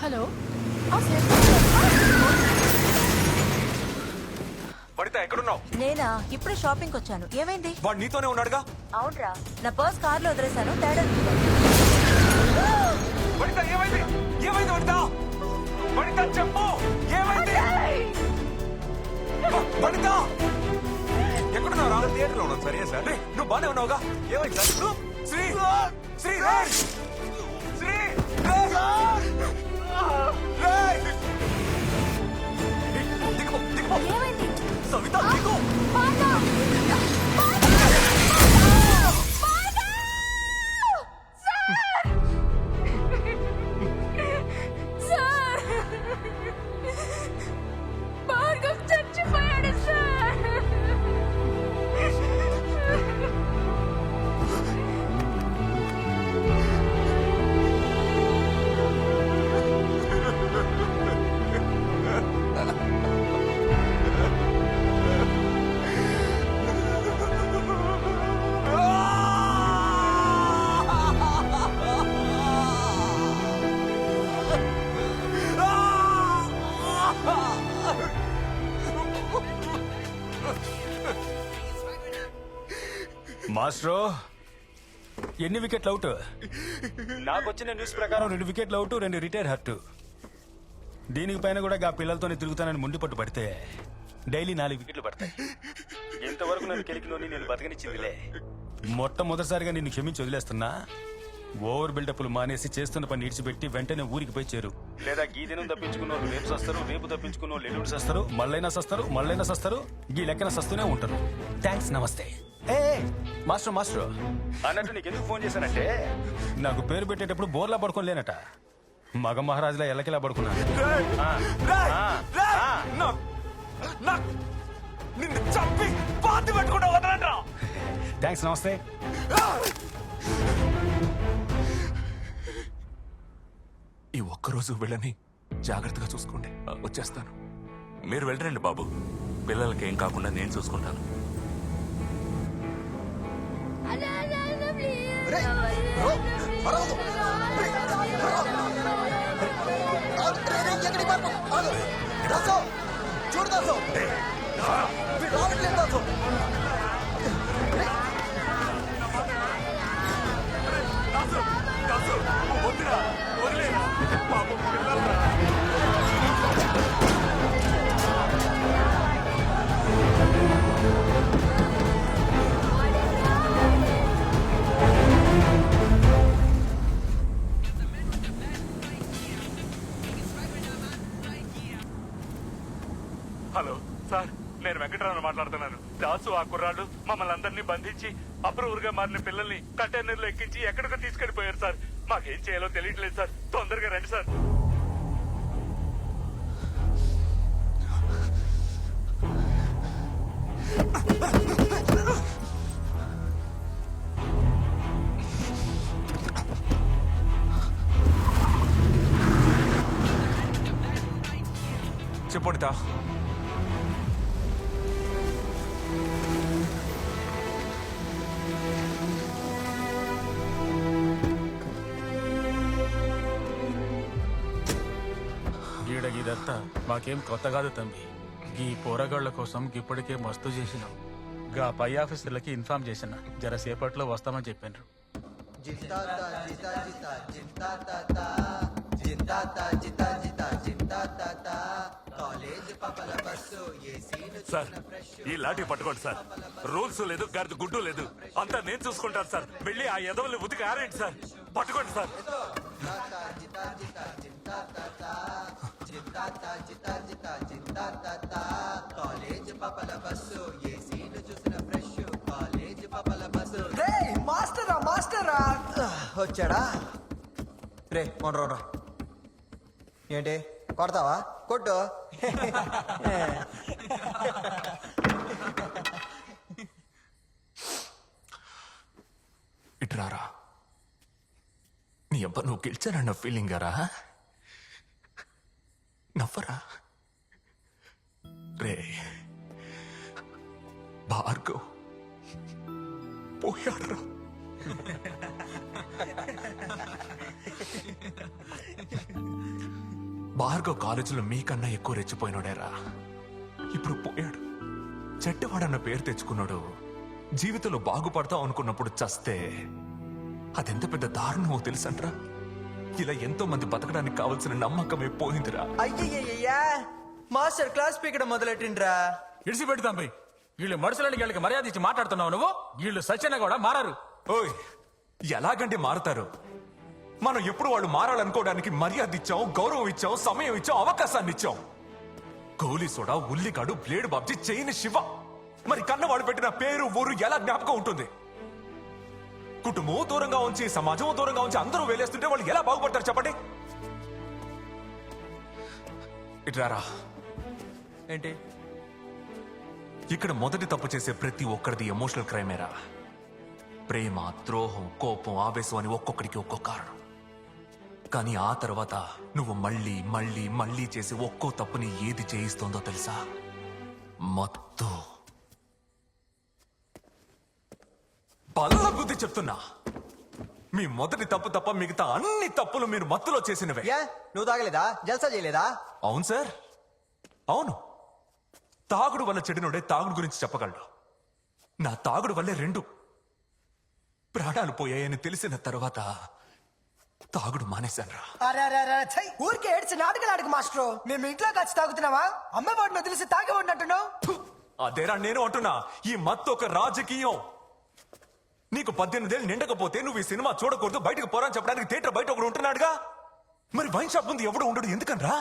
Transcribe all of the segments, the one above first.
Hello వనిత ఎక్కడున్నావు? నేనా? ఇప్పుడే షాపింగ్ వచ్చాను. ఏమైంది? వాడు నీతోనే ఉన్నాడుగా. అవునరా, నా పర్స్ కార్లో వదిలేశాను. తేడా వనిత ఏమైంది? ఏమైంది వనిత? వనిత చెప్పు, ఏమైంది? వనిత ఎక్కడున్నావు? థియేటర్ లో ఉన్నాను. సరే సార్, నువ్వు బానే ఉన్నావుగా? ఏమైంది సార్? శ్రీ శ్రీ శ్రీ ఏమైంది? సవిత దిగు. చచ్చిపోయాడు సార్. మాస్ట్రో, ఎన్ని వికెట్లు అవుట్? నాకు వచ్చిన న్యూస్ ప్రకారం 2 వికెట్లు అవుట్, 2 రిటైర్ హర్ట్. దీనికి పైన కూడా ఆ పిల్లలతోనే తిరుగుతానని ముండి పట్టు పడితే డైలీ 4 వికెట్లు పడతాయి. ఇంతవరకు నన్ను కెలికిలోని నేను బతకనిచ్చిందిలే. మొట్టమొదటిసారిగా నిన్ను క్షమించి వదిలేస్తున్నా. ఓవర్ బిల్డప్లు మానేసి చేస్తున్న పని ఇడిచిపెట్టి వెంటనే ఊరికి పోయి చేరు. లేదా గీ దినం తప్పించుకున్న రేపు సస్తారు, రేపు తప్పించుకున్న ఎల్లుండి సస్తారు, మళ్ళైనా సస్తారు, గీ లెక్కన సస్తూనే ఉంటారు. థ్యాంక్స్, నమస్తే. ఏ మాస్టర్ మాస్టర్ అన్నట్టు నీకు ఎందుకు ఫోన్ చేశానంటే, నాకు పేరు పెట్టేటప్పుడు బోర్లా పడుకొని లేనట, మగ మహారాజులా ఎల్లకిలా పడుకున్నాను. నిన్ను చంపి పాతి పెట్టుకుంటా వదలండ్రా. థ్యాంక్స్, నమస్తే. ఈ ఒక్కరోజు వెళ్ళని జాగ్రత్తగా చూసుకోండి. వచ్చేస్తాను. మీరు వెళ్ళరండి బాబు, పిల్లలకి ఏం కాకుండా నేను చూసుకుంటాను. హలో సార్, నేను వెంకటరావు మాట్లాడుతున్నాను. దాసు ఆ కుర్రాళ్ళు మమ్మల్ని అందరినీ బంధించి అప్రూవర్గా మారిన పిల్లల్ని కంటైనర్లో ఎక్కించి ఎక్కడికో తీసుకెళ్లిపోయారు సార్. మాకేం చేయాలో తెలియట్లేదు సార్. తొందరగా రండి సార్. చెప్పండి తా. గీడగిదంతా మాకేం కొత్త కాదు తంబి. ఈ పోరగాళ్ల కోసం ఇప్పటికే మస్తు చేసినాం. గా పై ఆఫీసర్లకి ఇన్ఫార్మ్ చేసిన, జరసేపట్లో వస్తామని చెప్పారు. సార్, ఈ లాఠీ పట్టుకోండి సార్. రూల్స్ లేదు, గారి గుడ్డు లేదు, అంతా నేను చూసుకుంటాను సార్. వెళ్ళి ఆ ఎదవల్ని ఉతికి ఆరేంటి సార్. పట్టుకోండి సార్. మాస్టరా వచ్చాడా? రే మొండ్రోడ్రా, ఏంటి కొడతావా? కొట్టు. ఇట్రారా. నీ అబ్బా నువ్వు గెలిచానన్న ఫీలింగ్ గారా? నవ్వరా రే. భార్గవ్ పోయాడ్రా. భార్గవ్ కాలేజీలో మీకన్నా ఎక్కువ రెచ్చిపోయినాడేరా. ఇప్పుడు పోయాడు. చెడ్డవాడన్న పేరు తెచ్చుకున్నాడు. జీవితంలో బాగుపడతాం అనుకున్నప్పుడు చస్తే అదెంత పెద్ద దారుణమో తెలుసంట్రా. ఇలా ఎంతో మంది బతకడానికి కావాల్సిన నమ్మకమే పోయిందిరా. అయ్యయ్యయ్యా మాస్టర్ క్లాస్ పీకడం మొదలెట్టిండ్రా. ఇడిసి పెడతాం పోయి. వీళ్ళు మనుషులని వీళ్ళకి మర్యాద ఇచ్చి మాట్లాడుతున్నావు నువ్వు. వీళ్ళు సత్యన కూడా మారారు. ఓయ్, ఎలాగంటే మారతారు? మనం ఎప్పుడు వాళ్ళు మారాలనుకోవడానికి మర్యాద ఇచ్చాం, గౌరవం ఇచ్చాం, సమయం ఇచ్చాం, అవకాశాన్ని ఇచ్చాం. Goli soda, Ulligadu, blade Babji, chain Siva. మరి కన్నవాడు పెట్టిన పేరు ఊరు ఎలా జ్ఞాపకం ఉంటుంది? కుటుంబం దూరంగా ఉంచి, సమాజం దూరంగా ఉంచి అందరూ వేలేస్తుంటే వాళ్ళు ఎలా బాగుపడతారు చెప్పండి? ఇట్లారా, ఏంటి? ఇక్కడ మొదటి తప్పు చేసే ప్రతి ఒక్కరిది ఎమోషనల్ క్రైమేరా. ప్రేమ, ద్రోహం, కోపం, ఆవేశం అని ఒక్కొక్కడికి ఒక్కో కారణం. కానీ ఆ తర్వాత నువ్వు మళ్ళీ మళ్ళీ మళ్ళీ చేసి ఒక్కో తప్పుని ఏది చేయిస్తోందో తెలుసా? మత్తు. బల్ల బుద్ధి చెప్తున్నా, మీ మొదటి తప్పు తప్ప మిగతా అన్ని తప్పులు మీరు మత్తులో చేసినవే. యా నువ్వు తాగలేదా? జల్సా చేయలేదా? అవును సార్, అవును. తాగుడు వల్ల చెడినోడే తాగుడు గురించి చెప్పగలడు. నా తాగుడు వల్లే 2 ప్రాణాలు పోయాయని తెలిసిన తర్వాత తాగుడు మానేశాన్రా. ఊరికే ఏడ్చి నాటకాలు ఆడకు మాస్టర్. మేము ఇంట్లో కలిసి తాగుతున్నావా? అమ్మవాడిని తెలిసి తాగేవాడిని అంటున్నావు. అదేరా నేను అంటున్నా, ఈ మత్తు ఒక రాజకీయం. నీకు 18 ఏళ్ళు నిండకపోతే నువ్వు ఈ సినిమా చూడకూడదు, బయటకు పోరాని చెప్పడానికి థియేటర్ బయట ఒకడు ఉంటున్నాడుగా. మరి వైన్ షాప్ ముందు ఎవడు ఉండడు ఎందుకనరా?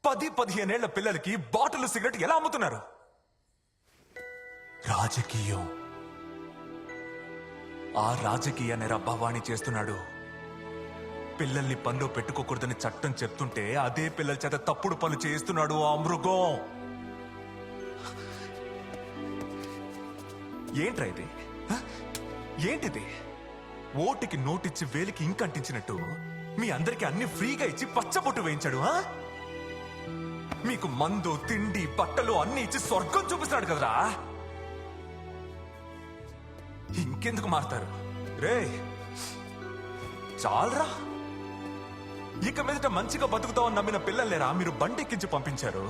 10-15 ఏళ్ల పిల్లలకి బాటిల్ సిగరెట్ ఎలా అమ్ముతున్నారు? రాజకీయం. ఆ రాజకీయాన్ని భవానీ చేస్తున్నాడు. పిల్లల్ని పనిలో పెట్టుకోకూడదని చట్టం చెప్తుంటే అదే పిల్లల చేత తప్పుడు పనులు చేస్తున్నాడు ఆ మృగం. ఏంట్రా ఇది? హ? ఏంటిది? ఓటికి నోటిచ్చి వేలికి ఇంకంటించినట్టు మీ అందరికి అన్ని ఫ్రీగా ఇచ్చి పచ్చబొట్టు వేయించాడు. మీకు మందు, తిండి, బట్టలు అన్ని ఇచ్చి స్వర్గం చూపిస్తున్నాడు కదరా. ఇంకెందుకు మారుతారు? రే చాలరా. ఇక మీదట మంచిగా బతుకుతామని నమ్మిన పిల్లలేరా మీరు బండెక్కించి పంపించారు.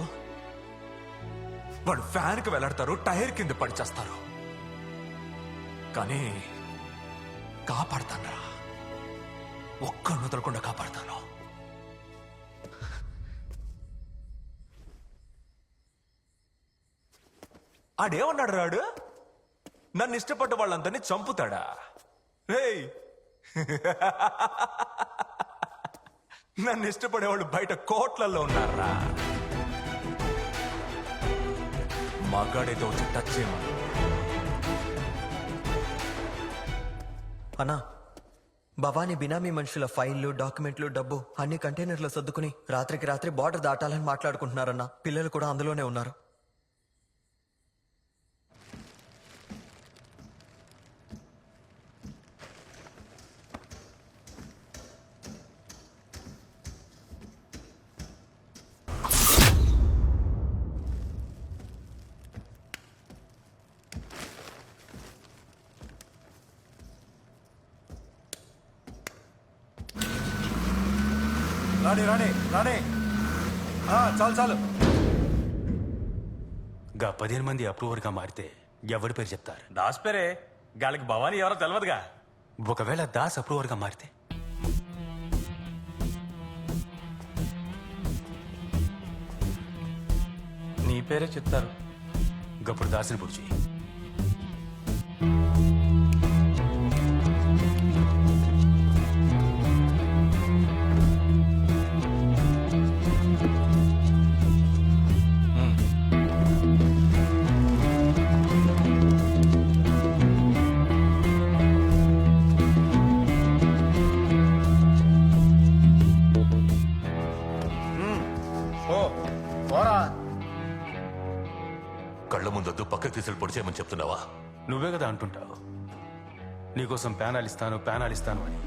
వాడు ఫ్యాన్కి వెళ్లాడతారు, టైర్ కింద పడిచేస్తారు. కానీ కాపాడతానరా, ఒక్కడిని వదలకుండా కాపాడతాను. ఆడేమన్నాడు రాడు? నన్ను ఇష్టపడ్డ వాళ్ళందరినీ చంపుతాడా? రేయ్, నన్ను ఇష్టపడేవాళ్ళు బయట కోట్లలో ఉన్నారా? మగాడైతే వచ్చి టచ్ చేయమని. అన్నా, భవానీ బినామీ మనుషుల ఫైళ్లు, డాక్యుమెంట్లు, డబ్బు అన్ని కంటైనర్లో సర్దుకుని రాత్రికి రాత్రి బార్డర్ దాటాలని మాట్లాడుకుంటున్నారన్నా. పిల్లలు కూడా అందులోనే ఉన్నారు. రాణి రాణి రాణి, చాలు చాలు. గా 15 మంది అప్రూవర్గా మారితే ఎవరి పేరు చెప్తారు? దాస్ పేరే. గాలికి భవానీ ఎవరో తెలియదుగా. ఒకవేళ దాస్ అప్రూవర్గా మారితే? నీ పేరే చెప్తారు. గప్పుడు దాసిని పుడిచి కళ్ళ ముందొద్దు, పక్కకు తీసుకెళ్ళి పొడి చేయమని చెప్తున్నావా? నువ్వే కదా అంటుంటావు నీకోసం ప్యానాలు ఇస్తాను అని.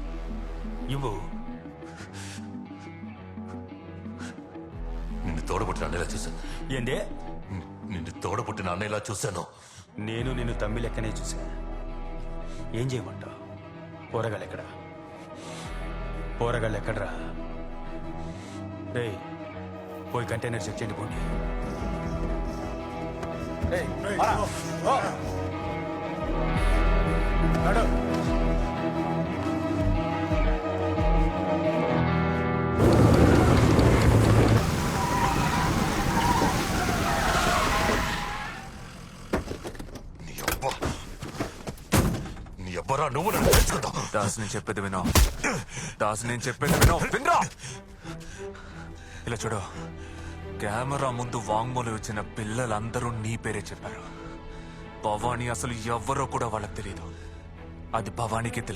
ఇవ్వు. నిన్ను తోడబుట్టిన అన్నయ్యలా చూశాను. ఏందే? నిన్ను తోడబుట్టిన అన్నయ్యలా చూశాను. నేను నిన్ను తమ్మి లెక్కనే చూసా. ఏం చేయమంటావు? పోరగాళ్ళు ఎక్కడా? రేయ్, పోయి కంటైనర్ చెక్ చేయండి పోండి. నీ అబ్బరా నువ్వు నన్ను తెచ్చుకుంటావు. దాస్ నేను చెప్పేది వినో. దాస్ నేను చెప్పేది వినో. వినరా? ఇలా చూడు, కెమెరా ముందు వాంగ్మూలం ఇచ్చిన పిల్లలందరూ నీ పేరే చెప్పారు. భవానీ అసలు ఎవ్వరో కూడా వాళ్ళకి తెలియదు. అది భవానీకి తెలుసు.